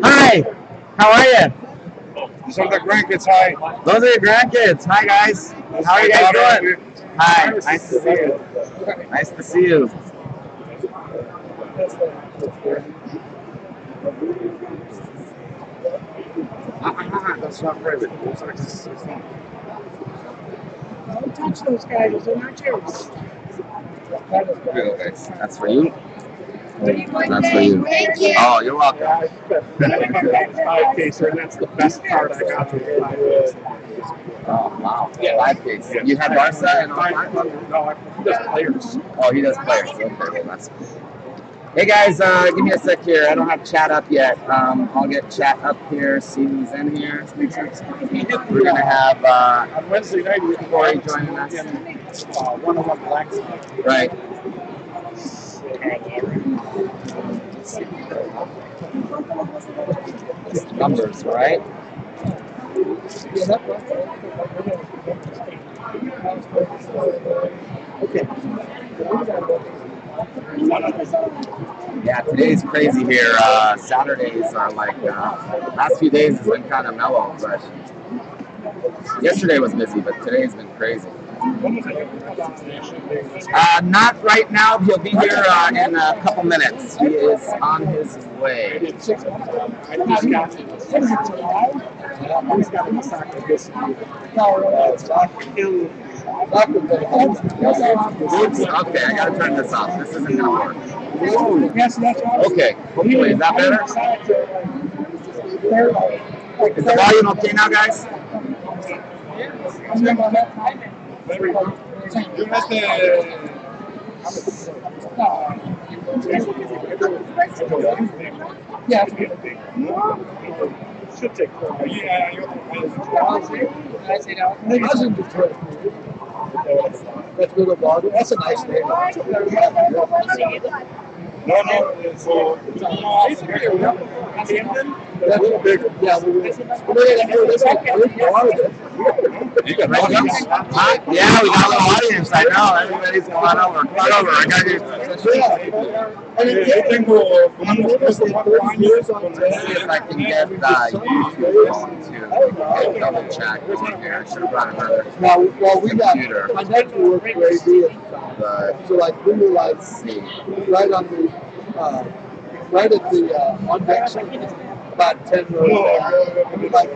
Hi, how are you? These are the grandkids. Hi. Those are your grandkids. Hi, guys. How are you guys doing? Hi, nice to see you. Nice to see you. That's not private. Don't touch those guys, they're not yours. That's for you. That's for you. Oh, you're welcome. I think my 5-caser, and that's the best card I got for 5 days. Oh, wow. 5 case. You had Barca and all 5? No, he does players. Oh, he does players. Okay, well, that's cool. Hey guys, give me a sec here. I don't have chat up yet. I'll get chat up here, see who's in here. We're going to have On Wednesday night, we can Cory joining us. One-on-one blacks. Right. Numbers, right? Okay. Yeah, today's crazy here. Saturdays are like, last few days has been kind of mellow, but yesterday was busy, but today's been crazy. Not right now. He'll be here in a couple minutes. He is on his way. Okay, I gotta turn this off. This isn't gonna work. Okay, hopefully, is that better? Is the volume okay now, guys? Yeah. Should take 4. That's good about it. That's a nice name. No, it's a That's a big, yeah. You got yeah, we got a little audience. I know. Everybody's going over. Come on over. I got you. Let's see if I can get YouTube going too. Double check here. I should have brought another Well, we got computer. my network crazy. So like we were like right on the right at the unmixing about 10 rows. Like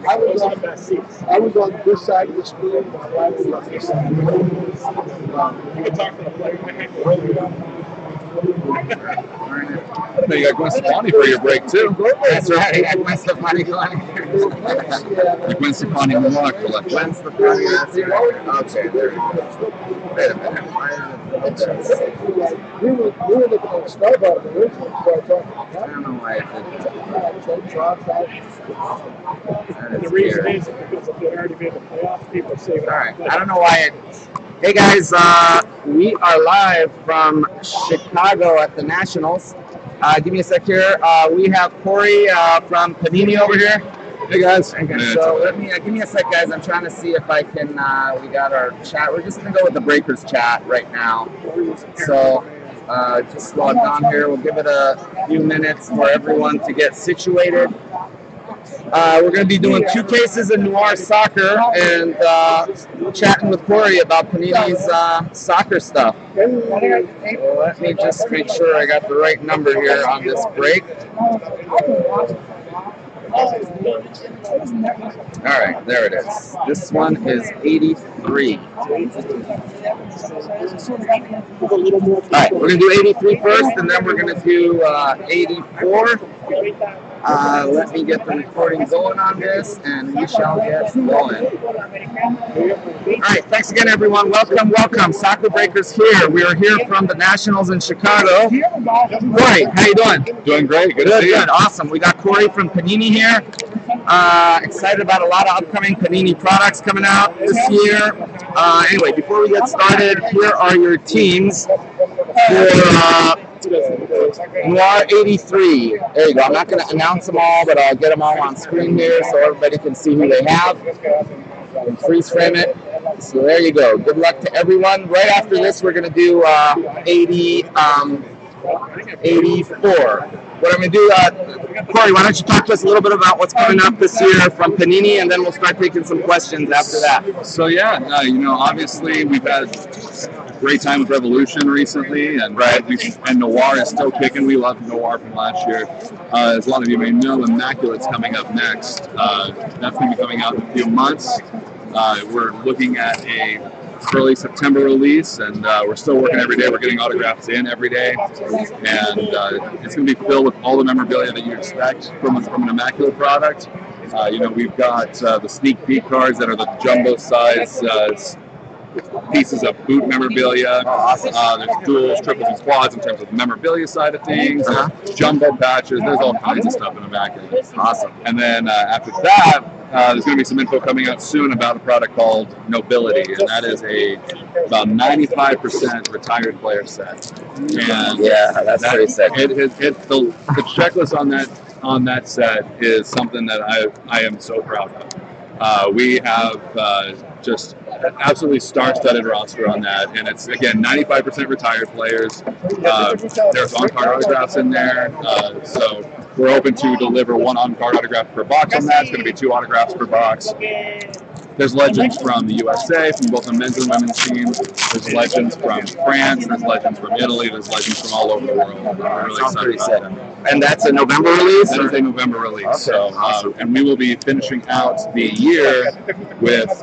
I was on this side of the screen, my wife was on this side. You can talk to the player. You got Gwen Stefani for your break too. That's right. I got Gwen Stefani going here. Gwen Stefani Noir collection. Gwen Stefani. That's right. Okay, there you go. Wait a minute. We were looking at Starbucks originally before I talked. I don't know why it didn't. The reason is because if they already made the playoffs, people say, all right. I don't know why it. Hey guys, we are live from Chicago at the Nationals. Give me a sec here. We have Cory from Panini over here. Hey guys. Okay, so let me give me a sec, guys. I'm trying to see if I can. We got our chat. We're just gonna go with the Breakers chat right now. So just logged on here. We'll give it a few minutes for everyone to get situated. We're going to be doing 2 cases of Noir soccer and chatting with Cory about Panini's soccer stuff. Well, let me just make sure I got the right number here on this break. All right, there it is. This one is 83. All right, we're going to do 83 first, and then we're going to do 84. Let me get the recording going on this, and we shall get going. All right, thanks again, everyone. Welcome, welcome. Soccer Breakers here. We are here from the Nationals in Chicago. Cory, how you doing? Doing great. Good Good, to see you. good. Awesome. We got Cory from Panini here. Excited about a lot of upcoming Panini products coming out this year. Anyway, before we get started, here are your teams for Noir 83. There you go. I'm not going to announce them all, but I'll get them all on screen here so everybody can see who they have and freeze frame it. So there you go. Good luck to everyone. Right after this, we're going to do 84. 84. What I'm going to do, Cory, why don't you talk to us a little bit about what's coming up this year from Panini, and then we'll start taking some questions after that. So yeah, obviously we've had a great time with Revolution recently, and and Noir is still kicking. We loved Noir from last year. As a lot of you may know, Immaculate's coming up next. That's going to be coming out in a few months. We're looking at a early September release, and we're still working every day. We're getting autographs in every day, and it's going to be filled with all the memorabilia that you expect from an Immaculate product. We've got the sneak peek cards that are the jumbo size pieces of boot memorabilia. There's duals, triples, and quads in terms of the memorabilia side of things. Jumbo patches. There's all kinds of stuff in Immaculate. Awesome. And then after that, there's going to be some info coming out soon about a product called Nobility, and that is about 95% retired player set. And yeah, that's pretty sick. The checklist on that set is something that I am so proud of. We have just absolutely star-studded roster on that, and it's again 95% retired players. There's on-card autographs in there, so we're open to deliver one on-card autograph per box on that. It's going to be 2 autographs per box. There's legends from the USA, from both the men's and women's teams. There's legends from France. There's legends from Italy. There's legends from all over the world. We're really excited about that. And that's a November release? That is a November release. Okay, so, awesome. And we will be finishing out the year with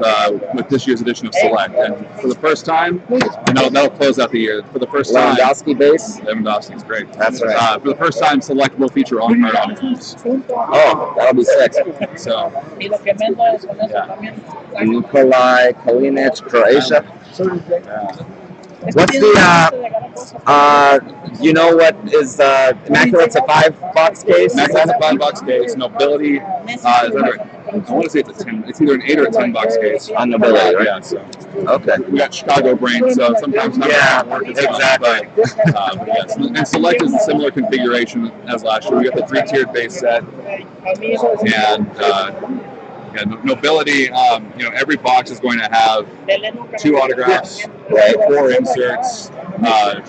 this year's edition of Select. And for the first time, and that'll close out the year. For the first time, Lewandowski base. Lewandowski's great. That's right. For the first time, Select will feature on-card autographs. Oh, that'll be sick. So, Nikolai Kalinic, Croatia. What's you know what is Immaculate's a 5-box case? Immaculate's a 5-box case. Nobility is under, I want to say it's a 10. It's either an 8 or a 10-box case. On Nobility, right? Yeah. So okay. We got Chicago brain, so sometimes not work as exactly. Well, but yes. And Select is a similar configuration as last year. We got the 3-tiered base set, and Nobility. Every box is going to have 2 autographs, 4 inserts,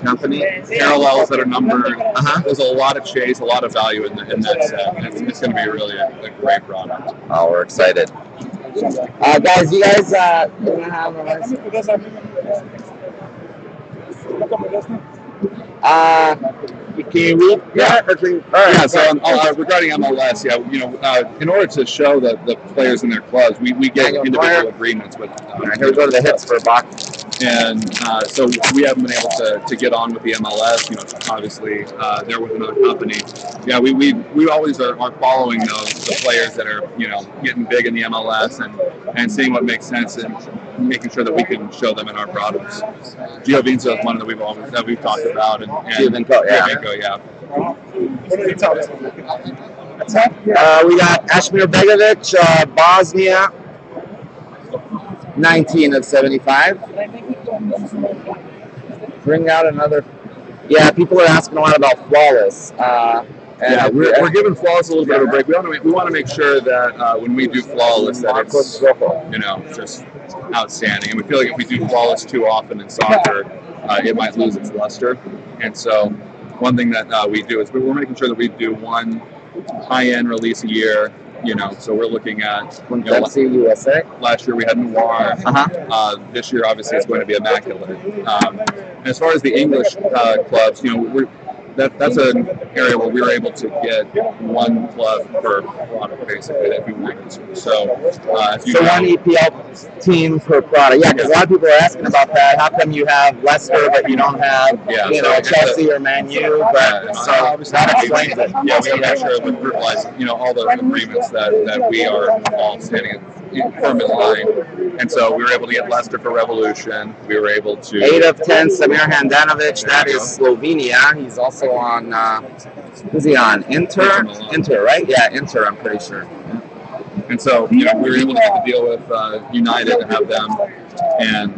company parallels that are numbered. There's a lot of chase, a lot of value in that set. And it's going to be really a great product. Oh, we're excited. Guys, you guys gonna have can you read? Yeah. Yeah. So regarding MLS, in order to show the players in their clubs, we get individual agreements with. Here we go to the hits for a box. And so we haven't been able to get on with the MLS. Obviously they're with another company. Yeah, we always are following the players that are getting big in the MLS and seeing what makes sense and making sure that we can show them in our products. Giovinco is one that we've talked about, and Giovinco, yeah. We got Ashmir Begovic, Bosnia, 19 of 75. Bring out another. Yeah, people are asking a lot about Flawless. We're giving Flawless a little bit of a break. We want to make sure that when we do Flawless, that it's just outstanding. And we feel like if we do Flawless too often in soccer, it might lose its luster. And so one thing that we do is we're making sure that we do one high-end release a year. So we're looking at USA. Last year we had Noir. This year, obviously, it's going to be Immaculate. And as far as the English clubs, that's an area where we were able to get one club per product, basically, if we wanted to. So, one EPL team per product. Yeah, because a lot of people are asking about that. How come you have Leicester but you don't have, Chelsea or Man U? But so that explains it. Yeah, we have to make sure with group license, all the agreements that we are all standing firm in line. And so we were able to get Leicester for Revolution. We were able to 8 of 10. Samir Handanovic. That is Slovenia. He's also on. Who's he on? Inter, right? Yeah, Inter. I'm pretty sure. And so we were able to get the deal with United and have them and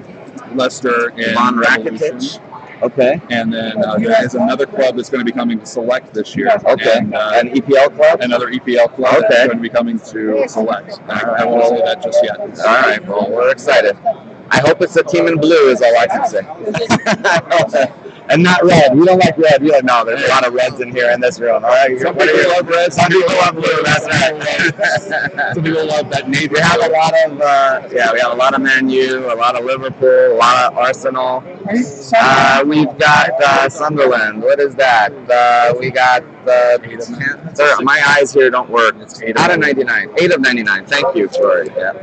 Leicester and Von Rakitic. Okay. And then there is another club that's going to be coming to Select this year. Okay. And, an EPL club? Another EPL club that's going to be coming to Select. I won't say that just yet. All right. Well, we're excited. I hope it's a team in blue is all I can say. And not red. You don't like red. You're like, no, there's a lot of reds in here in this room. All right. Some people love red. Some people love blue. That's right. Some people love that navy. We have a lot of we have a lot of Man U, a lot of Liverpool, a lot of Arsenal. We've got Sunderland. What is that? We got my eyes here don't work. Out of 99. 8 of 99. Thank you, Cory. Yeah.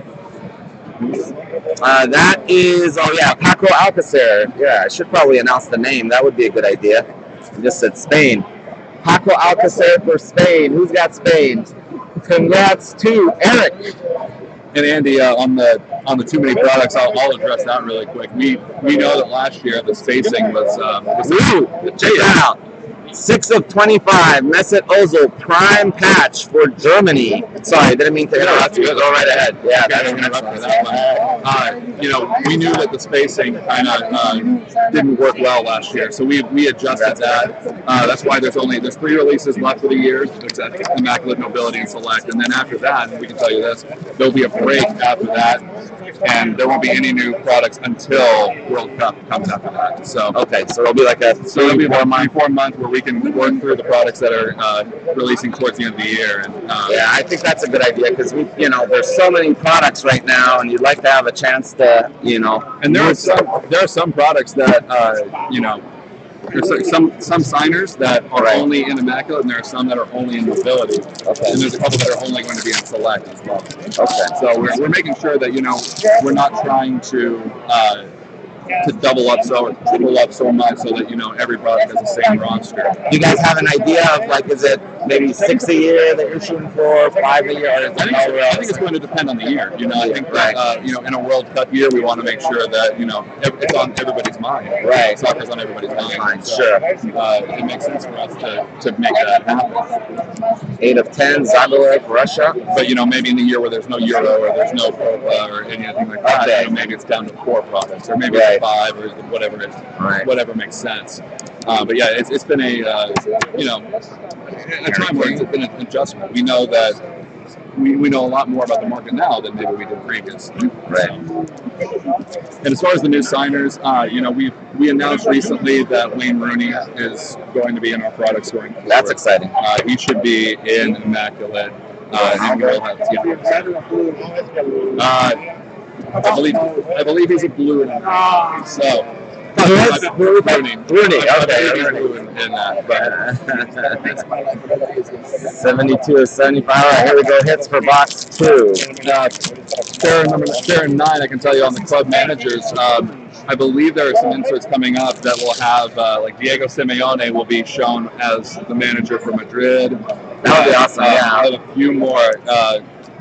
That is, Paco Alcacer. Yeah, I should probably announce the name. That would be a good idea. I just said Spain. Paco Alcacer for Spain. Who's got Spain? Congrats to Eric. And Andy, on the too many products, I'll address that really quick. We know that last year the spacing was check that out. 6 of 25. Mesut Ozil prime patch for Germany. Sorry, I didn't mean to interrupt you. Go right ahead. Yeah, that's we knew that the spacing kind of didn't work well last year, so we adjusted that. That's why there's 3 releases left for the year. It's Immaculate, Nobility, and Select, and then after that, we can tell you this, there'll be a break after that, and there won't be any new products until World Cup comes after that. So it'll be like it'll be about 4 months where we can work through the products that are releasing towards the end of the year. And I think that's a good idea because there's so many products right now, and you'd like to have a chance to And there are some products that there's some signers that are only in Immaculate, and there are some that are only in Nobility. Okay. And there's a couple that are only going to be in Select as well. Okay. So we're making sure that we're not trying to double up so or triple up so much so that every product has the same roster. Do you guys have an idea of is it maybe 6 a year that you're shooting for, 5 a year, or is it I think it's going to depend on the year. I think that in a World Cup year we want to make sure that it's on everybody's mind. Right. Soccer's on everybody's mind. So, sure. It makes sense for us to make that happen. 8 of 10, Zagoyev, Russia. But maybe in the year where there's no Euro or there's no Copa or anything like that, maybe it's down to 4 products, or maybe it's 5 or whatever makes sense. But yeah, it's been a time where it's been an adjustment. We know that we know a lot more about the market now than maybe we did previously. Right. And as far as the new signers, we announced recently that Wayne Rooney is going to be in our products going forward. That's exciting. He should be in Immaculate. And we'll have, I believe he's a blue in that. So. Rooney. Okay. In that, but 72 of 75. All right, here we go. Hits for box 2. Share 9, I can tell you on the club managers. I believe there are some inserts coming up that will have, Diego Simeone will be shown as the manager for Madrid. That would be awesome, yeah. I'll have a few more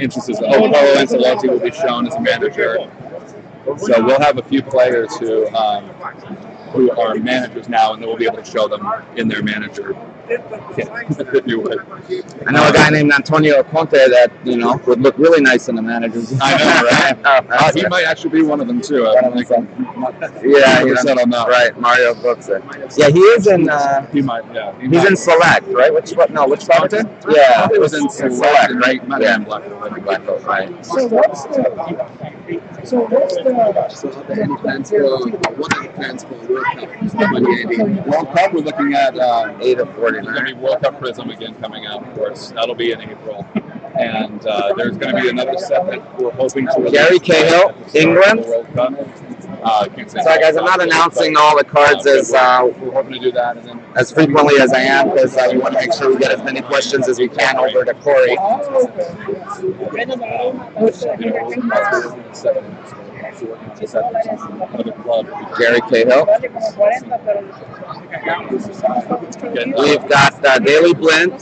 instances. Paulo Ancelotti will be shown as a manager. So we'll have a few players who are managers now, and then we'll be able to show them in their manager kit, if you would. I know a guy named Antonio Conte that would look really nice in the managers. I know, right? He might actually be one of them too. Said on that. Right, Mario Götze. Yeah, he is in. He might. Yeah, he's in Select, right? Which product? Yeah, it was in Select, right? Yeah, Black Belt, right. So what's the any plans for what are the plans for World Cup 2018? World Cup, we're looking at 8 of 49. There's going to be World Cup Prism again coming out, of course. That'll be in April. And there's going to be another set that we're hoping to release. Gary Cahill, England. World Cup. Sorry guys, I'm not announcing all the cards we're hoping to do that and then as frequently as I am because we want to make sure we get as many questions as we can over to Cory. Gary Cahill. We've got Daily Blend,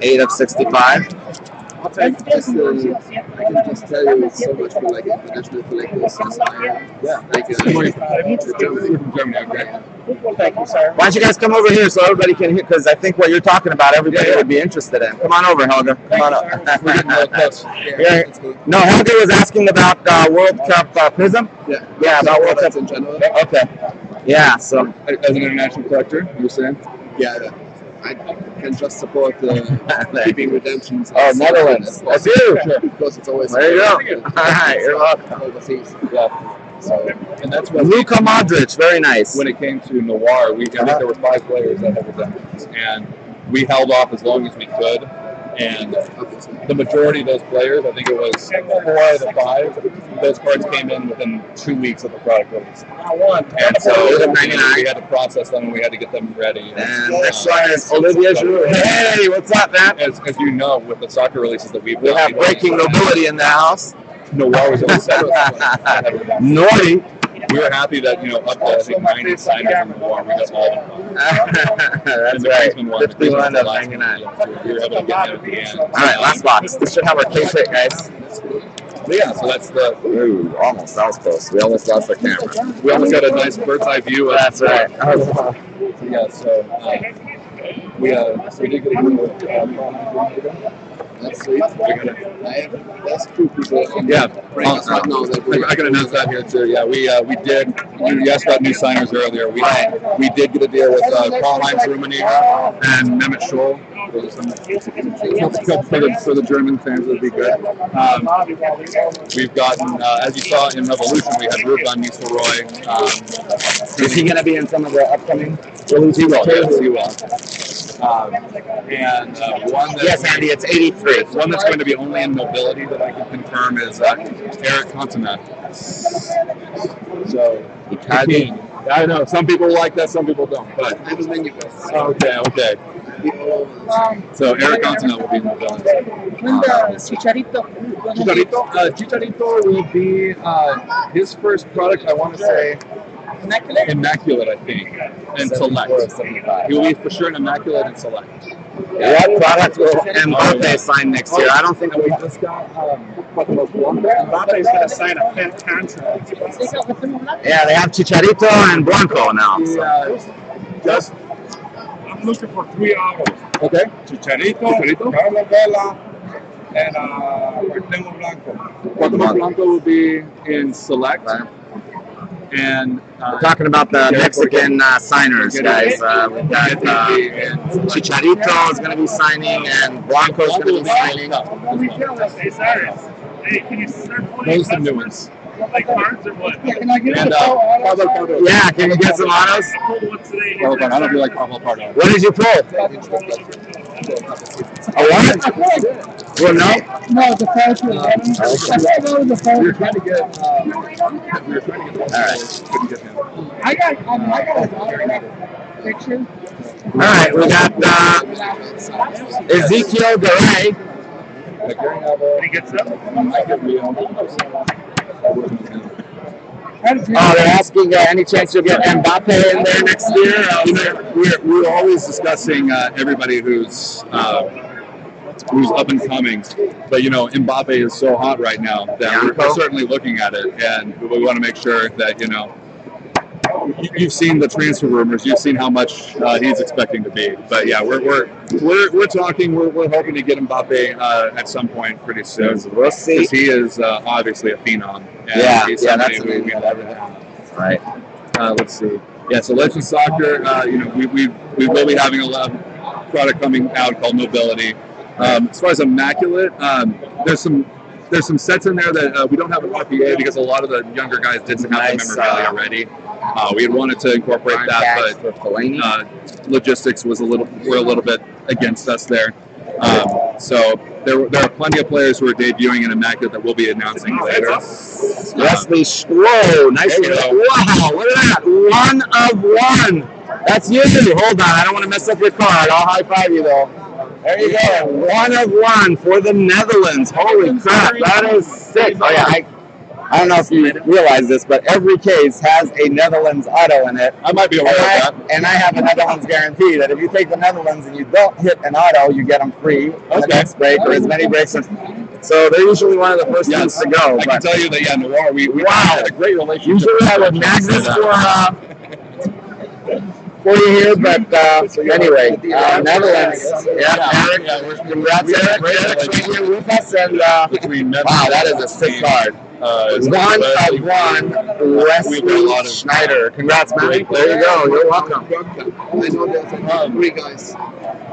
8 of 65. I can just tell you it's so much for international collectors. Germany, okay. Thank you, sir. Why don't you guys come over here so everybody can hear? Because I think what you're talking about, everybody would be interested in. Come on over, Helga. Come on up. No, Helga was asking about World Cup Prism. Yeah, about World Cup in general. Okay. Yeah. So, as an international collector, you're saying? Yeah. I can just support keeping redemptions. Oh, Netherlands. That's you. Because it's always there you go. All right, you're welcome. Overseas. Yeah. So, and that's what Luka Modric, very nice. when it came to Noir, I think there were 5 players that had redemptions, and we held off as long as we could. And the majority of those players, I think it was 4 out of the 5, those cards came in within 2 weeks of the product release. And so we had to process them and we had to get them ready. And next one is Olivia Giroux. Hey, what's up, man? As you know, with the soccer releases that we've We done, have breaking nobility in the house. Noir was only 7. Naughty. We were happy that, up to, I think, 90 signers in Noir, we got all of them. That's right. 51 of 99. We were able to get them at the end. All right, last box. This should have our case hit, guys. But yeah, so that's the. Ooh, almost. That was close. We almost lost the camera. We almost got a nice bird's eye view of. That's right. Yeah, so we did get a That's sweet. That's 2 people. Yeah, I can announce that here too. Yeah, we did. You asked about new signers earlier. We did get a deal with Karl-Heinz Rummenigge and Mehmet Scholl. For the German fans, would be good. We've gotten, as you saw in Revolution, we had Ruben Nistelrooy. Is he going to be in some of the upcoming releases? He will. Yes, he will. And one that yes, Andy, it's 83. One that's going to be only in mobility that I can confirm is Eric Cantona. So, I know some people like that, some people don't. But okay. So Eric Cantona will be in mobility. Chicharito. Chicharito will be his first product. I want to say. Immaculate, I think, and Select. He will be for sure an Immaculate and Select. What product will Mbappe sign next year? I don't think we just got Mbappe's going to sign a pet contract. Yeah, they have Chicharito and Blanco now. So. I'm looking for 3 autos. Okay. Chicharito. Carlos Vela, and Cuauhtémoc Blanco. Cuauhtémoc Blanco will be in Select. And we're talking about the Mexican signers, guys. We've got Chicharito is going to be signing, and Blanco is going to be signing. Hey, can you start those are the new ones. Like cards or what? Yeah, can I get and yeah, can you get some autos? I don't feel like Pablo Pardo. What did you pull? A what? Well, no, the first one. The first We're trying to get. All right. I got a picture. All right, we got Ezekiel Garay. He gets up. Oh, they're asking any chance you'll get Mbappe in there next year? We're always discussing everybody who's up and coming, but Mbappe is so hot right now that we're certainly looking at it, and we want to make sure that you've seen the transfer rumors, you've seen how much he's expecting to be. But yeah, we're talking. We're hoping to get Mbappe at some point pretty soon. We'll see. Because he is obviously a phenom. And he's that's we got everything. Right. Let's see. Yeah, so Legends Soccer. We will be having a product coming out called Mobility. As far as Immaculate, there's some sets in there that we don't have an RPA because a lot of the younger guys didn't have the memorabilia already. We had wanted to incorporate that, but logistics were a little bit against us there. So there are plenty of players who are debuting in Immaculate that we'll be announcing later. Wesley Stroh, nice one. Wow, look at that. 1 of 1. That's you. Hold on, I don't want to mess up your card. I'll high five you though. There you go. 1 of 1 for the Netherlands. Holy crap, that is sick. Oh yeah, I don't know if you realize this, but every case has a Netherlands auto in it. I might be aware of that. And I have a Netherlands guarantee that if you take the Netherlands and you don't hit an auto, you get them free on the next break or as many breaks as. So they're usually one of the first ones to go. I can tell you that, Noir, we had a great relationship. Usually I would magnets for you here, but anyway, Netherlands. Eric, congrats, Eric. Eric's right here with us, and wow, that is a sick card. 1 of 1, Wesley Schneider. Congrats, man. There you go. You're welcome. I know there's 3 guys.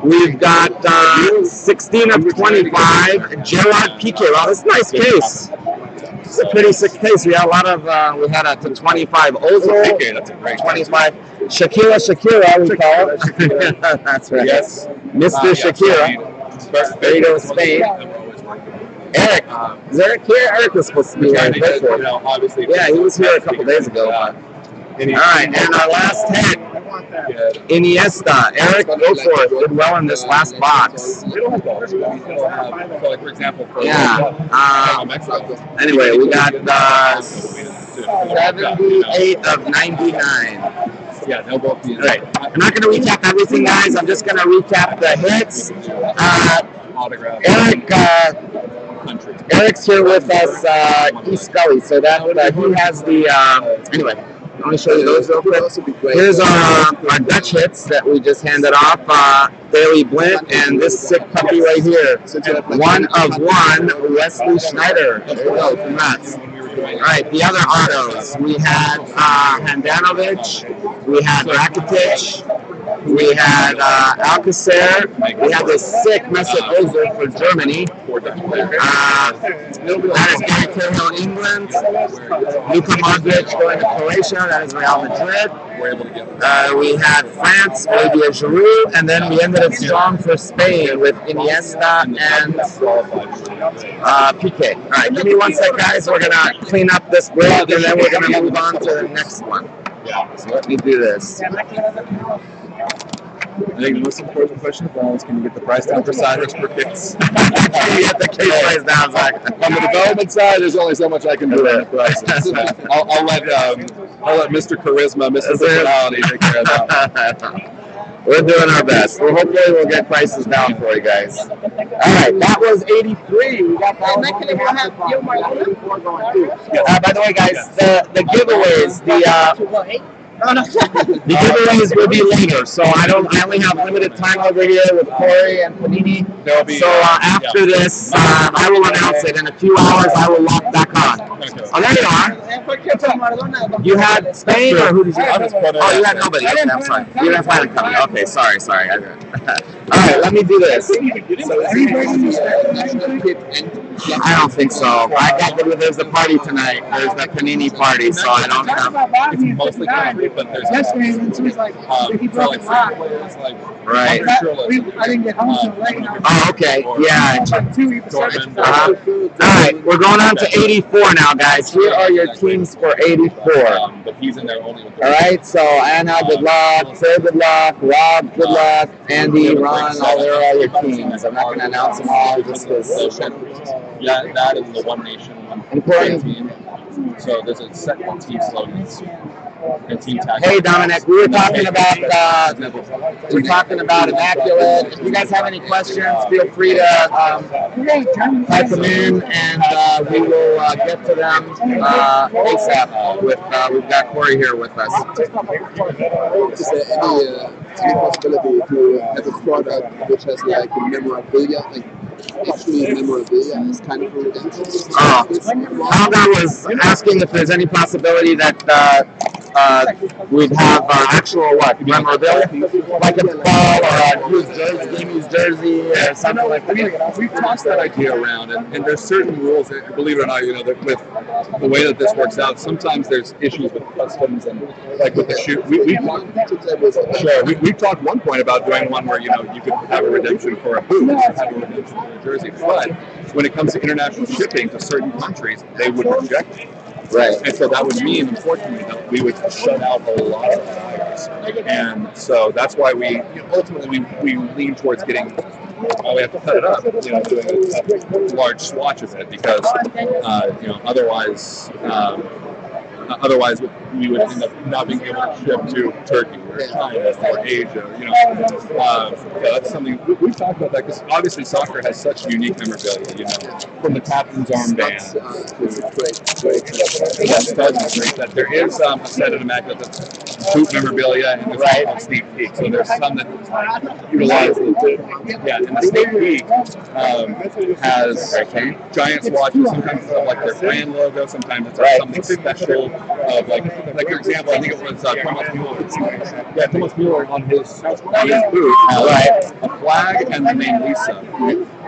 We've got 16 of 25, Gerard Piqué. Wow, that's a nice case. It's a pretty sick case. We had a lot of, we had a 25 Ozil. Okay, that's a great 25 Shakira, we call it. That's right. Yes. Mr. Shakira. There you go, Spain. Eric. Is Eric here? Eric was supposed to be here. Obviously. Yeah, he was here a couple days ago. All right, and our last hit, Iniesta. Eric, go for it. Did well in this last box. So, like, for example, Yeah. Anyway, we got 78 of 99. Yeah, they'll both be Right. I'm not going to recap everything, guys. I'm just going to recap the hits. autograph. Eric's here with us, East Gully. So that he has the anyway. Let me show you those real quick. Here's our Dutch hits that we just handed off. Bailey Blint and this sick puppy right here. 1 of 1, Wesley Schneider. There you go. Congrats. All right, the other autos. We had Handanovic. We had Rakitic. We had Alcacer. We had this sick Mesut Ozil for Germany. That is Gary Cahill, England. Luka Modric going to Croatia. That is Real Madrid. We had France, Olivier Giroud, and then we ended it strong for Spain with Iniesta and Piqué. All right, give me 1 sec, guys. We're gonna clean up this break, and then we're gonna move on to the next one. So let me do this. I think the most important question of all is, can you get the price down for Cyrus for kicks? Can you get the case price down, Zach? On the development side, there's only so much I can do on the prices. I'll let Mr. Charisma, Mr. Personality take care of that. We're doing our best. Well, hopefully we'll get prices down for you guys. All right, that was 83. We got that one. By the way, guys, the giveaways, the giveaways will be later, so I only have limited time over here with Cory and Panini. So after this, I will announce it. In a few hours, I will lock back on. Oh, there you are. You had Spain, or who did you have? Oh, you had nobody. Okay, I'm sorry. You didn't plan on coming. Okay, sorry. All right, let me do this. I don't think so. There's a party tonight. There's the Panini party, so I don't have. It's mostly country, but there's right. I didn't get home till late. Oh, okay. Yeah. All right, we're going on to 84 now, guys. Here are your teams for 84. But he's in there only with all right, so Anna, good luck. Phil, good luck. Rob, good luck. Andy, Ron, there are all your teams. I'm not going to announce them all just because. Yeah, that is the One Nation, important team. So there's a set team slogans and team tag. Hey Dominic, we were talking about immaculate. If you guys have any questions, feel free to type them in, and we will get to them ASAP. We've got Cory here with us. Is there any possibility to have a product which has like memorabilia, like actually memorabilia is kind of redemption? Alga was asking if there's any possibility that we'd have actual memorabilia, like a ball or a game-used jersey or something like that. We've tossed that idea around, and there's certain rules. Believe it or not, that with the way that this works out, sometimes there's issues with customs and like with the shoot. We've talked one point about doing one where you could have a redemption for a boot, have a redemption for a jersey, but when it comes to international shipping to certain countries, they would reject it. Right. And so that would mean, unfortunately, that we would shut out a lot of buyers. And so that's why we lean towards getting. We have to cut it up, doing large swatches of it because, otherwise we would end up not being able to ship to Turkey or China or Asia. That's something we've talked about that because obviously soccer has such unique memorabilia. From the captain's armband to that there is a set of immaculate boot memorabilia and there's one called Sneak Peek. So there's some that utilize and the Sneak Peek has giant swatches. Sometimes it's like their brand logo. Sometimes it's something special. Of like for example, I think it was Thomas Mueller Yeah, Thomas Mueller on his boot has a flag and the name Lisa.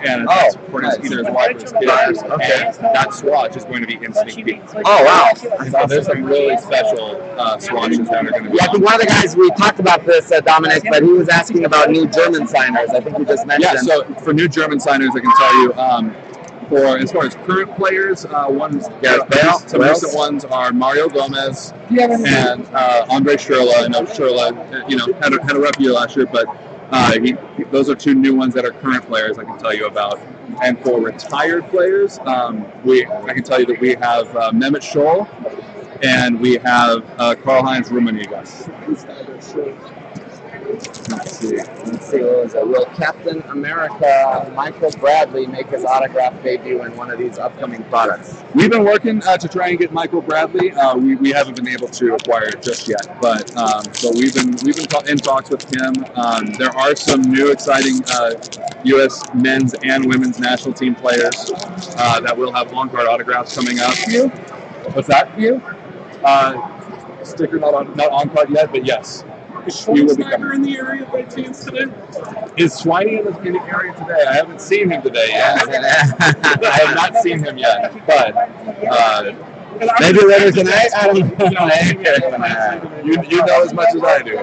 And that's for either his wife or his kids. Okay. And that swatch is going to be in sneak peek. Oh, wow. So there's some really special swatches that are going to be. Yeah, I think one of the guys, we talked about this, Dominic, but he was asking about new German signers. I think you just mentioned. Yeah, so for new German signers, I can tell you, for as far as current players, some recent ones are Mario Gomez and Andre Schürrle. I know Schürrle, had a rough year last year, but those are two new ones that are current players I can tell you about. And for retired players, I can tell you that we have Mehmet Scholl and we have Karl-Heinz Rummenigge. Let's see. Will Captain America Michael Bradley make his autograph debut in one of these upcoming products? We've been working to try and get Michael Bradley. We haven't been able to acquire it just yet, but we've been in talks with him. There are some new exciting U.S. men's and women's national team players that will have long card autographs coming up. What's that? Sticker not on card yet, but yes. Is Schweinsteiger in the area by chance today? Is Schweini in the area today? I haven't seen him today yet. I have not seen him yet, but maybe later tonight. I don't know. You know as much as I do.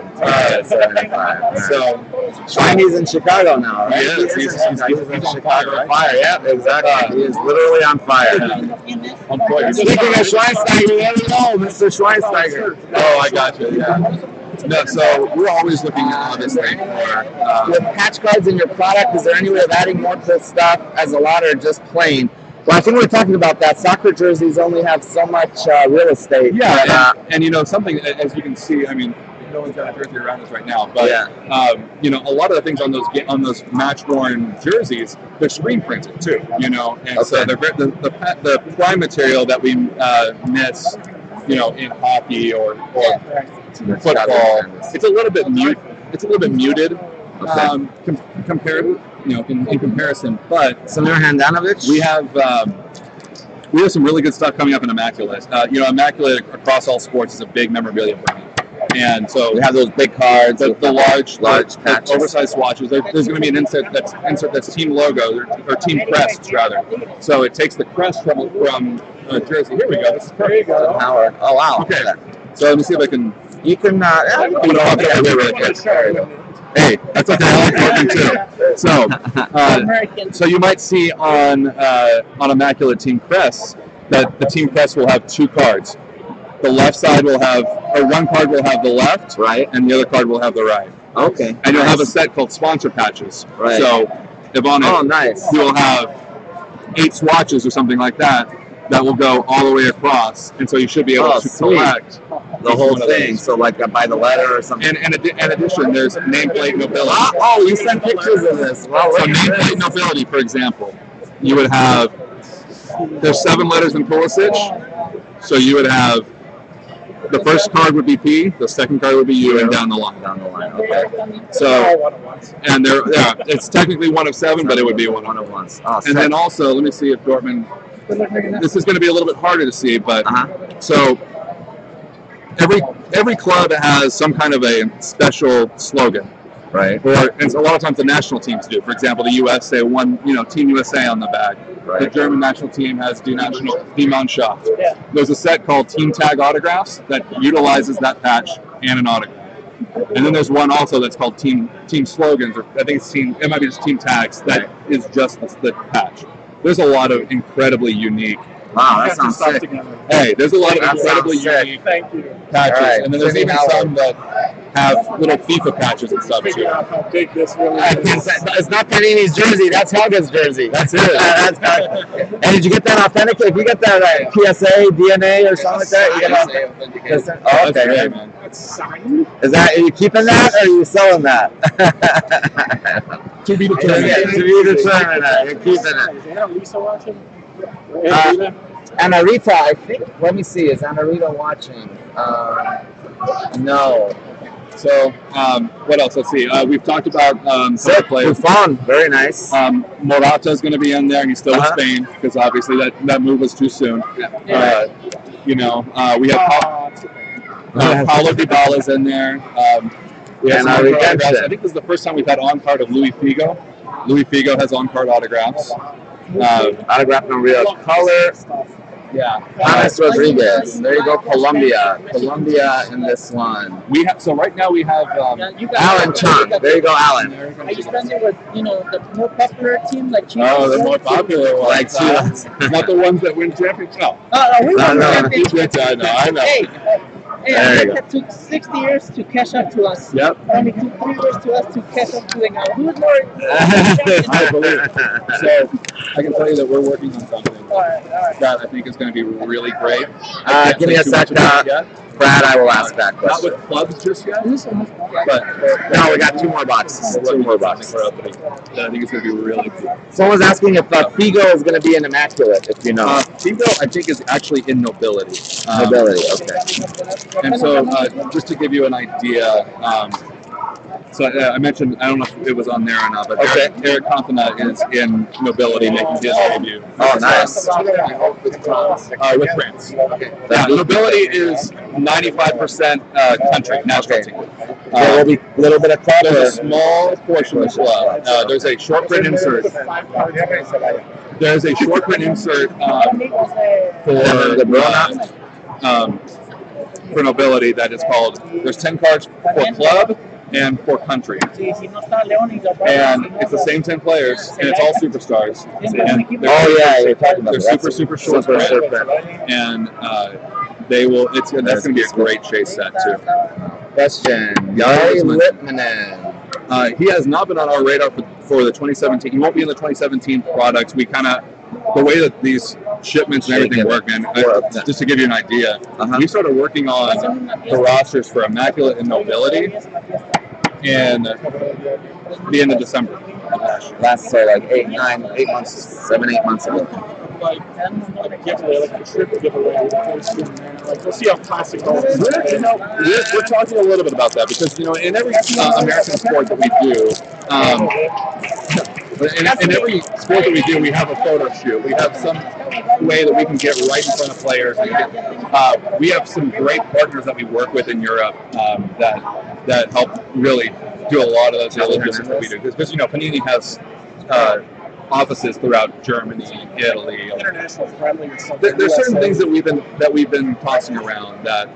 So Schweini's in Chicago now, right? Yes, he's in Chicago on fire. Yeah, exactly. He is literally on fire. Speaking of Schweinsteiger, let me know, Mr. Schweinsteiger. Oh, I got you. Yeah. No, so we're always looking at obviously for with patch cards in your product. Is there any way of adding more cool stuff as a lot, or just plain? Well, I think we're talking about that. Soccer jerseys only have so much real estate. Yeah, and something, as you can see, I mean, no one's got a jersey around us right now, but a lot of the things on those match-worn jerseys, they're screen printed too. And so they're the prime material that we miss, in hockey or football. It's a little bit muted. Compared, in comparison, but Samir Handanovic, we have some really good stuff coming up in Immaculate. Immaculate across all sports is a big memorabilia brand, and so we have those big cards, the large patches, oversized swatches. There's going to be an insert that's team logo or team crests rather. So it takes the crest from a jersey. Here we go. This is perfect. Howard. Oh wow. Okay. So let me see if I can. You can. Really good. Hey, that's okay. I like working too. So you might see on Immaculate Team Crest that the Team Crest will have two cards. The left side will have, or one card will have the left, right, and the other card will have the right. Okay. And you'll have a set called sponsor patches. Right. So if on it, nice. You'll have 8 swatches or something like that will go all the way across, and so you should be able to collect the whole thing. So like by the letter or something. And in addition, there's nameplate nobility. Oh, you sent pictures of this. Wow, so nameplate nobility, for example, you would have, there's 7 letters in Pulisic, so you would have, the first card would be P, the second card would be U, and down the line. Okay. So, and it's technically 1 of 7, but it would be 1 of 1. Oh, and then also, let me see if Dortmund, this is going to be a little bit harder to see, but so every club has some kind of a special slogan, right? And a lot of times the national teams do. For example, the U.S. say Team USA on the back. Right. The German national team has Die Mannschaft. Yeah. There's a set called Team Tag Autographs that utilizes that patch and an autograph. And then there's one also that's called Team Slogans, or I think it might be just Team Tags, that is just the patch. There's a lot of incredibly unique. Wow, that sounds sick. Hey, there's a lot of incredibly unique patches, right. And then there's even some that have little FIFA patches and stuff too. How big this really is. It's not Panini's jersey. That's Helga's jersey. That's it. And did you get that authenticated? If you get that PSA, DNA, or something like that, you get that. Oh, okay, great, man. That's signed. Are you keeping that, or are you selling that? To be determined. To be determined. You're keeping it. Is Anna Lisa watching? Anarita, I think. Let me see. Is Anarita watching? No. So, what else? Let's see. We've talked about some of the players. Buffon, very nice. Morata is going to be in there, and he's still with Spain because obviously that move was too soon. We have Paulo Dybala's in there. We have And some our on-card redemption. autographs. I think this is the first time we've had on-card of Luis Figo. Luis Figo has on-card autographs. Autograph in real color. Yeah. James Rodriguez. There you go, Colombia. Colombia in this one. We have right now we have Alan Chung. There you go, Alan. Are you spending with the more popular team like Chivas? Oh, the more popular ones. Like Chivas. Not the ones that win championships. No. We won No. championships. I know. Hey, America took 60 years to catch up to us. Yep. Only took 3 years to us to catch up to them. Who's more? I believe it. So I can tell you that we're working on something All right. that I think is going to be really great. Give me a sec, Brad. I will ask that Not question. with clubs just yet, but No, we got 2 more boxes. 2 more boxes. we're opening. That I think it's going to be really cool. Someone was asking if Figo is going to be an immaculate, if you know. Figo, I think, is actually in nobility. Nobility, okay. And so, just to give you an idea, so I mentioned, I don't know if it was on there or not, but Eric Cantona is in nobility making his debut. Oh, nice. With France. Yeah, nobility is 95% country, national team. There will be a little bit of club. There's a small portion of club. There's a short print insert. There's a short print insert for nobility that is called. There's 10 cards for club and for country, and it's the same 10 players, and it's all superstars. And you're talking about they're super short print, and they will. That's going to be a great chase set too. Question: Yari Littmanen. He has not been on our radar for the 2017. He won't be in the 2017 products. We kind of, the way that these shipments and everything work, man, just to give you an idea, we started working on the rosters for Immaculate and Nobility in the end of December. Last, so like 8 months, 7, 8 months ago. Like a giveaway, like a trip giveaway. We'll see how classic goes. We're talking a little bit about that because, in every American sport that we do, in every sport that we do, we have a photo shoot. We have some way that we can get right in front of players. And we have some great partners that we work with in Europe that help really do a lot of those logistics that we do. Because Panini has offices throughout Germany, Italy. International friendly. There's certain things that we've been tossing around that.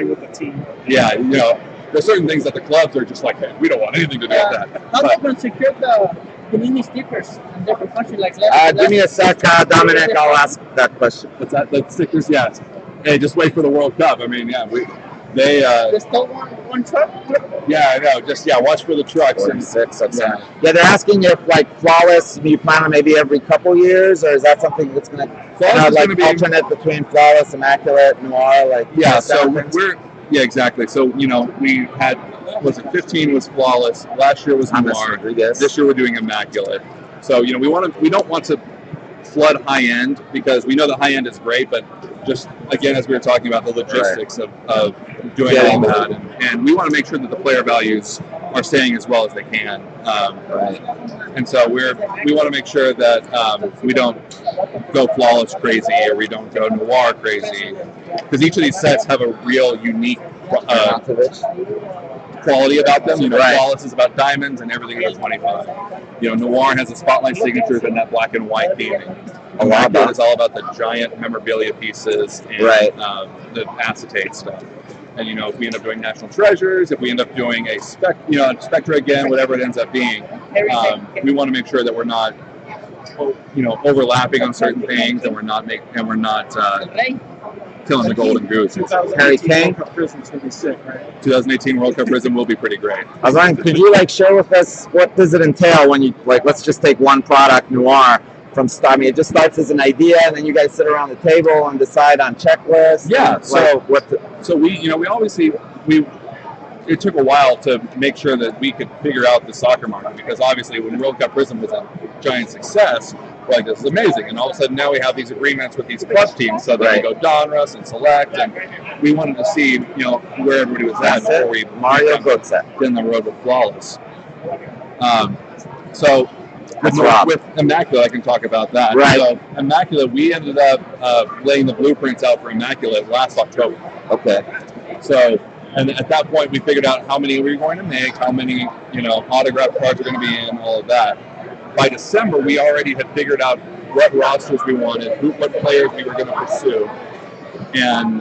With the team. Yeah, there's certain things that the clubs are just like, hey, we don't want anything to do with that. How they going to secure the Panini stickers in different countries? Like give me a sec, Dominic. I'll ask that question. What's that? The stickers, yeah. Hey, just wait for the World Cup. I mean, yeah, they still one truck. Yeah, I know. Just watch for the trucks. 46, they're asking if flawless. You plan on maybe every couple years, or is that something that's going to alternate between flawless, immaculate, noir? Exactly. So we had 15 was flawless. Last year was noir. This year we're doing immaculate. So we don't want to flood high end because we know the high end is great, but just again, as we were talking about the logistics of doing all that, and we want to make sure that the player values are staying as well as they can. And so we want to make sure that we don't go flawless crazy or we don't go noir crazy, because each of these sets have a real unique quality about them. Flawless is about diamonds and everything is 25. Noir has a spotlight signatures and that black and white theming. Immaculate is all about the giant memorabilia pieces and the acetate stuff. And if we end up doing National Treasures, if we end up doing a Spectra again, whatever it ends up being, we want to make sure that we're not, overlapping on certain things, and we're not killing the golden goose. Harry Kane. 2018 World Cup Prism will be pretty great. I was wondering, could you share with us what does it entail when you let's just take one product, noir, from start. I mean, it just starts as an idea, and then you guys sit around the table and decide on checklists. Yeah. So we obviously it took a while to make sure that we could figure out the soccer market, because obviously when World Cup Prism was a giant success, this is amazing, and all of a sudden now we have these agreements with these club teams, so that we go Donruss and Select, and we wanted to see where everybody was at before we down the road with Flawless. With Immaculate, I can talk about that. So Immaculate, we ended up laying the blueprints out for Immaculate last October. Okay. So And at that point, we figured out how many we were going to make, how many, you know, autograph cards were going to be in, all of that. By December, we already had figured out what rosters we wanted, what players we were going to pursue, and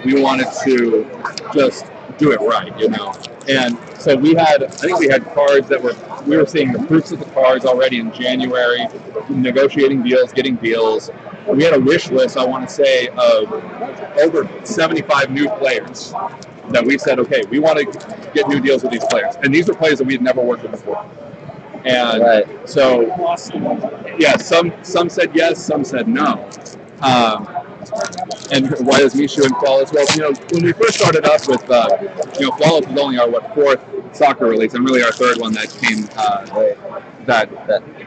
we wanted to just do it right, you know. And so I think we had cards that we were seeing the fruits of the cards already in January, negotiating deals, getting deals. We had a wish list, I want to say, of over 75 new players that we said, okay, we want to get new deals with these players. And these are players that we had never worked with before. And so, yeah, some said yes, some said no. And why is Mishu in Flawless? Well, you know, when we first started up with, you know, Flawless was only our fourth soccer release, and really our third one that came that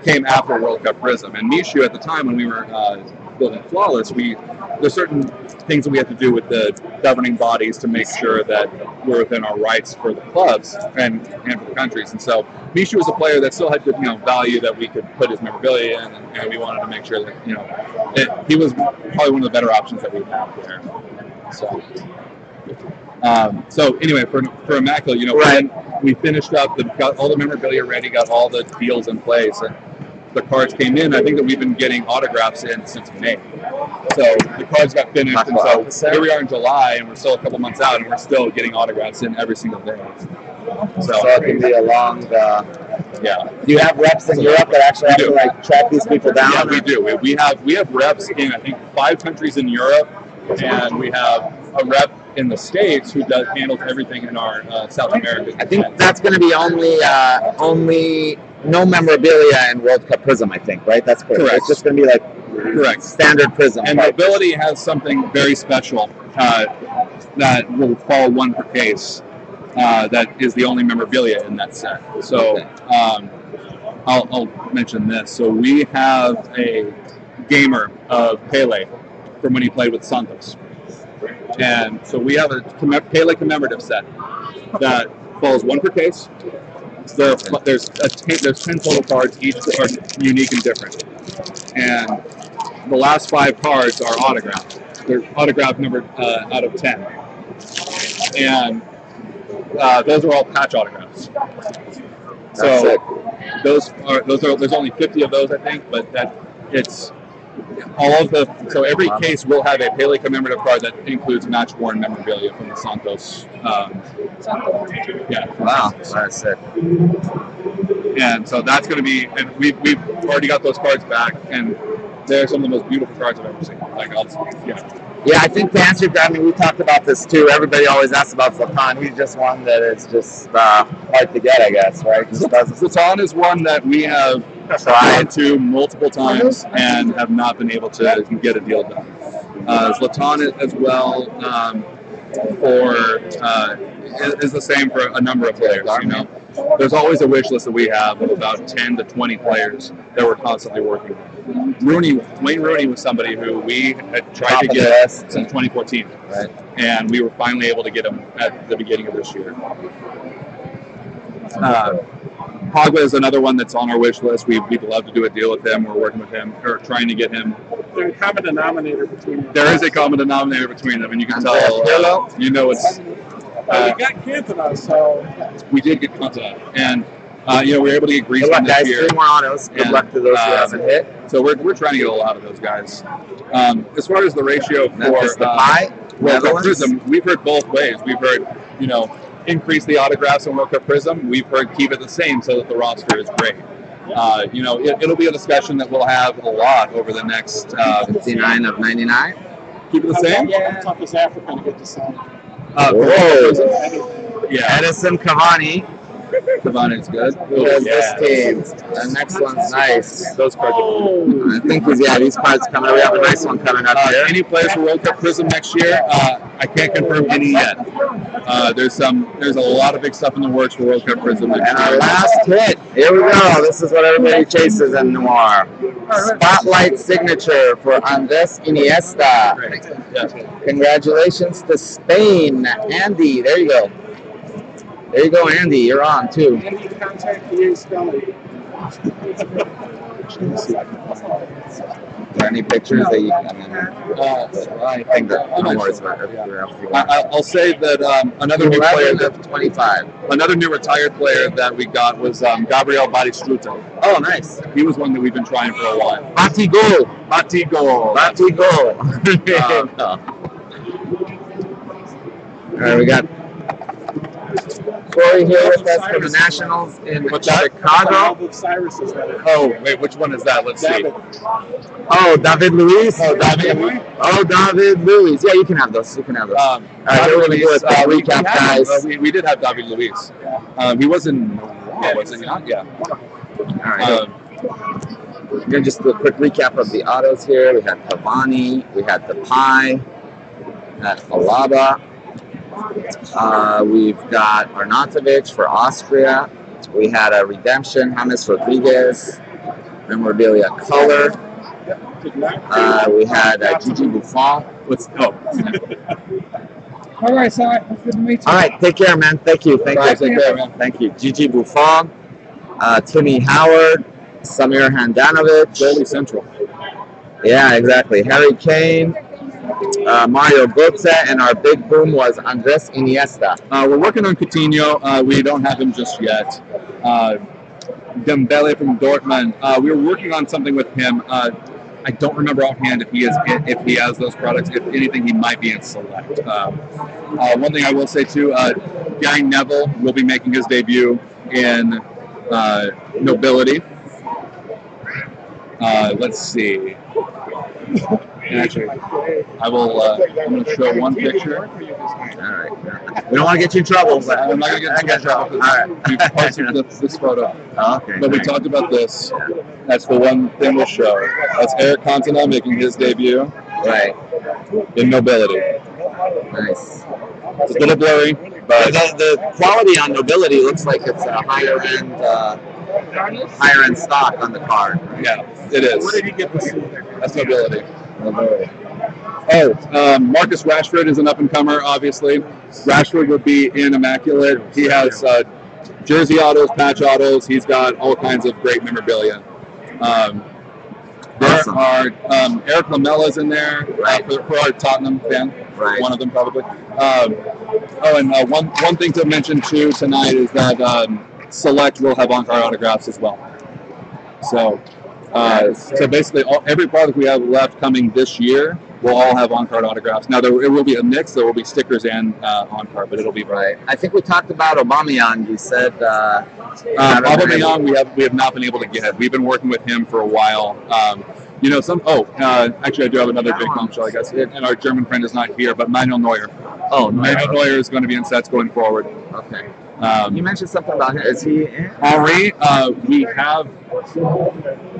came after World Cup Prism. And Mishu at the time when we were building Flawless, there's certain things that we have to do with the governing bodies to make sure that we're within our rights for the clubs and for the countries. And so Mishu was a player that still had good, you know, value that we could put his memorabilia in, and we wanted to make sure that, you know, he was probably one of the better options that we have there. So anyway, for Immaculate, you know, when we finished up, got all the memorabilia ready, got all the deals in place, and the cards came in. I think that we've been getting autographs in since May. So the cards got finished, and so here we are in July, and we're still a couple months out, and we're still getting autographs in every single day. So it can be a long. Yeah. Do you have reps in Europe that actually have to like track these people down? Yeah, we do. We have reps in, I think, 5 countries in Europe, and we have a rep in the States who handles everything in our South America. I think that's going to be only no memorabilia in World Cup Prism, I think, right? That's correct. It's just going to be like standard Prism. And Mobility has something very special that will fall 1 per case. That is the only memorabilia in that set. So I'll mention this. So we have a gamer of Pele from when he played with Santos. And so we have a Pele commemorative set that falls 1 per case. There's 10 total cards, each are unique and different. And the last 5 cards are autographed. They're autographed numbered out of 10. And those are all patch autographs. So there's only 50 of those, I think, but it's all of the. So every case will have a Pele commemorative card that includes match-worn memorabilia from the Santos. Yeah. Wow, that's sick. And so that's going to be, and we've already got those cards back, and they're some of the most beautiful cards I've ever seen. Yeah, I think to answer your question, we talked about this too. Everybody always asks about Zlatan. He's just one that it's just hard to get, I guess, right? Zlatan is one that we have tried to multiple times and have not been able to get a deal done. Zlatan as well is the same for a number of players, you know. There's always a wish list that we have of about 10 to 20 players that we're constantly working with. Wayne Rooney was somebody who we had tried to get since 2014, and we were finally able to get him at the beginning of this year. Pogba is another one that's on our wish list. We'd love to do a deal with him. We're working with him, or trying to get him. There's a common denominator between them. There is a common denominator between them, and you can tell. You know, it's. We got Cantona, so we did get Cantona, and you know, we were able to get Greece this guys, year. 3 more autos. Good luck to those who haven't hit. So we're trying to get a lot of those guys. As far as the ratio for Prism, we've heard both ways. We've heard, you know, increase the autographs and World Cup Prism. We've heard keep it the same so that the roster is great. You know, it'll be a discussion that we'll have a lot over the next 59 of 99. Keep it the same. Yeah, toughest African to get to sign. Yeah, Edison Cavani. Cavani's good. This team. The next one's nice. Those cards I think these cards coming up. We have a nice one coming up here. Any players for World Cup Prism next year? I can't confirm any yet. There's a lot of big stuff in the works for World Cup Prism next year. And our last hit. Here we go. This is what everybody chases in Noir. Spotlight signature for Andres Iniesta. Great. Yeah. Congratulations to Spain. Andy, there you go. There you go, Andy. You're on, too. Andy, contact EA Scully. there any pictures that you can? I think No worries about it. I'll say that another new player 11 of 25. Another new retired player that we got was Gabriel Batistuta. Oh, nice. He was one that we've been trying for a while. Batigol. Batigol. Batigol. All right, we got Cory here with us from the Nationals in Chicago. Oh, wait, which one is that? Let's see. Oh, David Luiz. Oh, David Luiz. Oh, David Luiz. Yeah, you can have those. You can have those. All right, we're going to do a recap, guys. We did have David Luiz. He was in Noir, was he not? Yeah. All right. We're going to just do a quick recap of the autos here. We had Cavani. We had the Pie. We had Alaba. We've got Arnautovic for Austria. We had a redemption, James Rodriguez. Memorabilia color. We had Gigi Buffon. All right, sorry. Good to meet you. All right, take care, man. Thank you. Thank you. Take care, man. Thank you. Gigi Buffon, Timmy Howard, Samir Handanovic. Goalie Central. Yeah, exactly. Harry Kane. Mario Götze, and our big boom was Andres Iniesta. We're working on Coutinho. We don't have him just yet. Dembele from Dortmund. We were working on something with him. I don't remember offhand if he has those products. If anything, he might be in Select. One thing I will say too, Gary Neville will be making his debut in Nobility. Let's see. Actually, I will. I'm going to show one picture. All right. We don't want to get you in trouble, but I'm not going to get in trouble. All right. We posted this photo. Oh, okay. But we talked about this. That's the one thing we'll show. That's Eric Cantona making his debut. Right. In Nobility. Nice. It's a little blurry, but the quality on Nobility looks like it's a higher end stock on the card. Yeah, it is. What did you get to see there? That's Nobility. Marcus Rashford is an up-and-comer, obviously. Rashford would be in Immaculate. He has jersey autos, patch autos. He's got all kinds of great memorabilia. There are Eric Lamella's in there for our Tottenham fan. Right. One of them, probably. One thing to mention, too, tonight is that Select will have on-card autographs as well. So basically, every product we have left coming this year will all have on-card autographs. Now, it will be a mix. There will be stickers and on-card, but it'll be right. I think we talked about Aubameyang. You said Aubameyang we have not been able to get. We've been working with him for a while. Actually, I do have another big bombshell, I guess. And our German friend is not here, but Manuel Neuer. Oh, Manuel Neuer is going to be in sets going forward. Okay. You mentioned something about him. Is he in? Henry, we have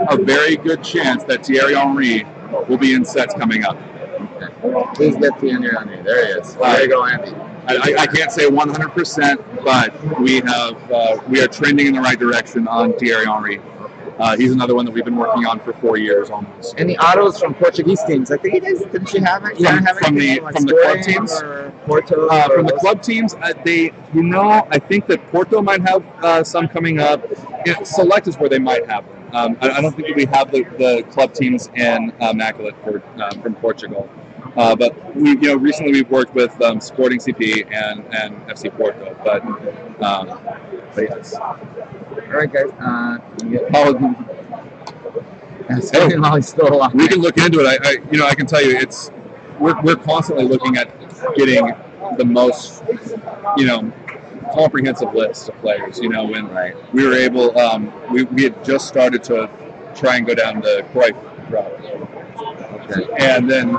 a very good chance that Thierry Henry will be in sets coming up. Okay. Please get Thierry Henry. There he is. There you go, Andy. I can't say 100%, but we are trending in the right direction on Thierry Henry. He's another one that we've been working on for 4 years almost. Any autos from Portuguese teams? I think it is. Didn't you have it? From the club teams? Porto? From the club teams, I think that Porto might have some coming up. Select is where they might have them. I don't think that we have the club teams in Immaculate from Portugal. But recently we've worked with Sporting CP and FC Porto. But yes. All right, guys. We can look into it. I can tell you, we're constantly looking at getting the most, comprehensive list of players. When we were able, we had just started to try and go down the Cory route. Okay. And then,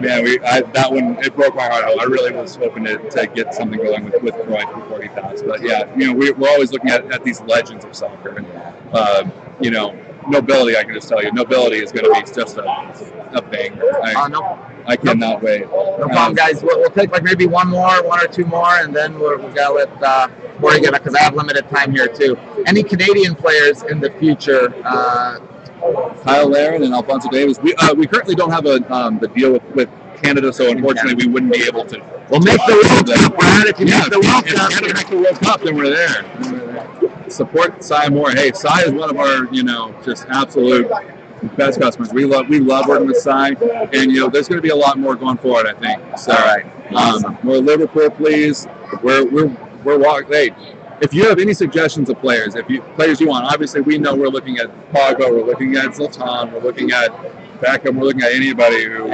that one, it broke my heart. I really was hoping to get something going with Cory before he passed. But yeah, we're always looking at these legends of soccer. And, Nobility, I can just tell you, Nobility is going to be just a banger. I cannot wait. No problem, guys. We'll take maybe one or two more, and then we'll gotta let Cory get it because I have limited time here too. Any Canadian players in the future? Kyle Larin and Alphonso Davis. We currently don't have the deal with Canada, so unfortunately we wouldn't be able to. We'll make the World Cup, Brad. If you make the World Cup, then we're there. support Cy more. Hey, Cy is one of our, just absolute best customers. We love working with Cy, and there's going to be a lot more going forward, I think. So, we're Liverpool, please. We're walking. Hey, if you have any suggestions of players, players you want, obviously we know we're looking at Pogba, we're looking at Zlatan, we're looking at Beckham, we're looking at anybody who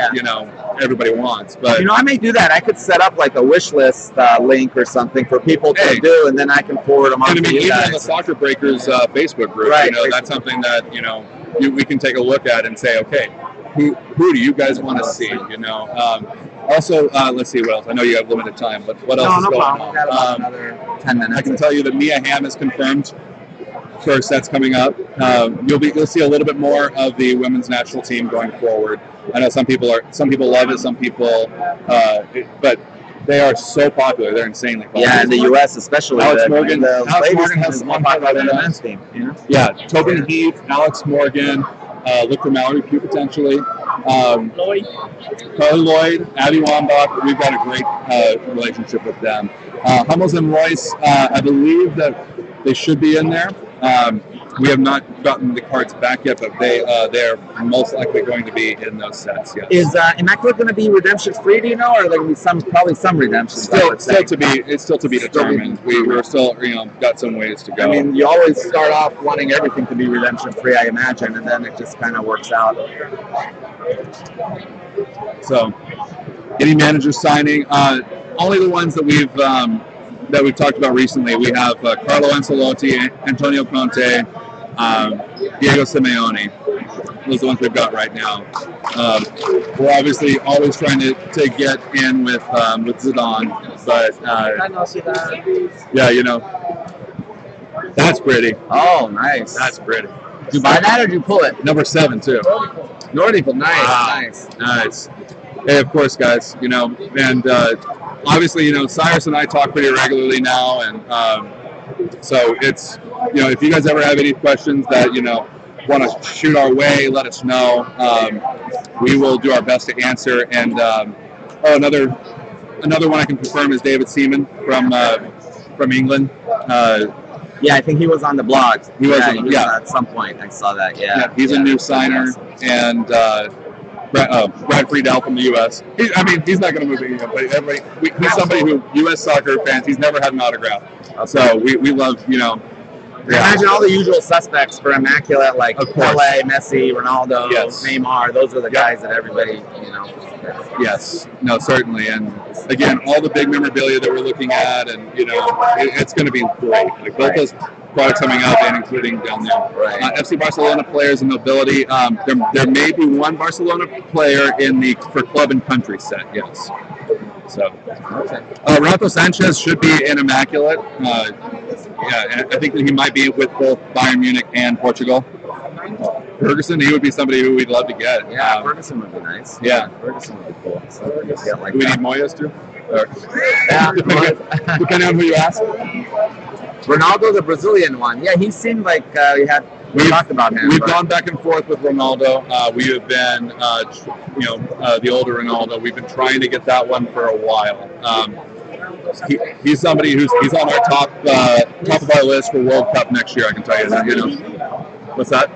everybody wants. But I may do that. I could set up like a wish list link or something for people to do, and then I can forward them on to you even guys. on the Soccer Breakers Facebook group, that's something that we can take a look at and say, okay, who do you guys want to see? Also, let's see what else. I know you have limited time, but what else is going on? We've got about another 10 minutes. I can tell you that Mia Hamm is confirmed for her sets coming up. You'll see a little bit more of the women's national team going forward. I know some people love it, some people, but they are so popular. They're insanely popular. Yeah, in the U.S. especially. Alex Morgan has more popular than the men's team. Yeah, Tobin Heath, Alex Morgan, look for Mallory Pugh potentially. Carly Lloyd, Abby Wambach. We've got a great relationship with them. Hummels and Royce, I believe that they should be in there. We have not gotten the cards back yet, but they're most likely going to be in those sets. Yes. Is Immaculate going to be redemption free? Do you know, or are there going to be probably some redemptions? It's still to be determined. We're still got some ways to go. I mean, you always start off wanting everything to be redemption free, I imagine, and then it just kind of works out. So, any manager signing? Only the ones that we've talked about recently. We have Carlo Ancelotti, Antonio Conte, Diego Simeone. Those are the ones we've got right now. We're obviously always trying to get in with Zidane, but that's pretty. Oh, nice. That's pretty. Did you buy that or did you pull it? Number 7 too. Nordical, nice, wow. Nice. Hey, of course, guys. And obviously, Cyrus and I talk pretty regularly now, and so it's, if you guys ever have any questions that want to shoot our way, let us know. We will do our best to answer. And another one I can confirm is David Seaman from England. Yeah, I think he was on the blog. He was at some point. I saw that. Yeah, he's a new signer, and Brad Friedel from the U.S. He's not going to move to England, but he's somebody who U.S. soccer fans. He's never had an autograph, so we love Imagine all the usual suspects for Immaculate, like Pelé, Messi, Ronaldo, Neymar. Those are the guys that everybody Yes, no, certainly, and again, all the big memorabilia that we're looking at, and it's going to be great. Like both those products coming out, and including down there. Right. FC Barcelona players and nobility. There may be one Barcelona player for club and country set. Yes. So, Renato Sanchez should be in Immaculate. I think that he might be with both Bayern Munich and Portugal. Ferguson, he would be somebody who we'd love to get. Yeah, Ferguson would be nice. Yeah, Ferguson would be cool. So do we need Moyes too? Yeah, depending on who you ask. Ronaldo, the Brazilian one. Yeah, he seemed like we talked about him. We've gone back and forth with Ronaldo. We have been, the older Ronaldo. We've been trying to get that one for a while. He's somebody he's on our top of our list for World Cup next year. I can tell you that. What's that?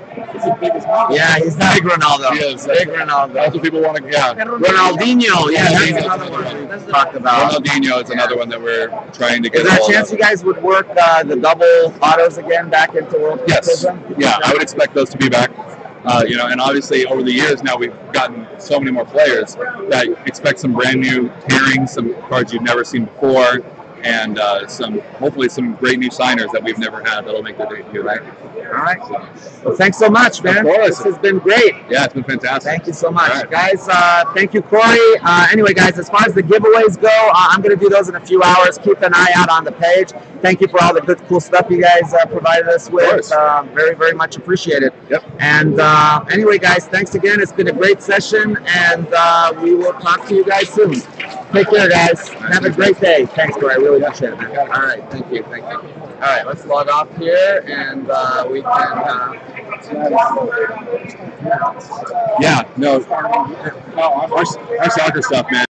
Yeah, he's big Ronaldo. He is. Big Ronaldo. That's what people want to. Yeah. Ronaldinho. Yeah, that's another one we talked about. Ronaldinho is another one that we're trying to get. Is there a chance you guys would work the double autos again back into World Cup? Yes. Yeah, I would expect those to be back. And obviously over the years now we've gotten so many more players that expect some brand new pairings, some cards you've never seen before, and hopefully some great new signers that we've never had that'll make their debut. Right. All right. Well, thanks so much, man. Of course. This has been great. Yeah, it's been fantastic. Thank you so much. Right. Guys, thank you, Cory. Anyway, guys, as far as the giveaways go, I'm going to do those in a few hours. Keep an eye out on the page. Thank you for all the good, cool stuff you guys provided us with. Very, very much appreciated. Yep. And anyway, guys, thanks again. It's been a great session, and we will talk to you guys soon. Take care, guys. Have a great day. Thanks, Cory. I really appreciate it, man. All right. Thank you. Thank you. All right. Let's log off here, and we can... Yeah. No. Our soccer stuff, man.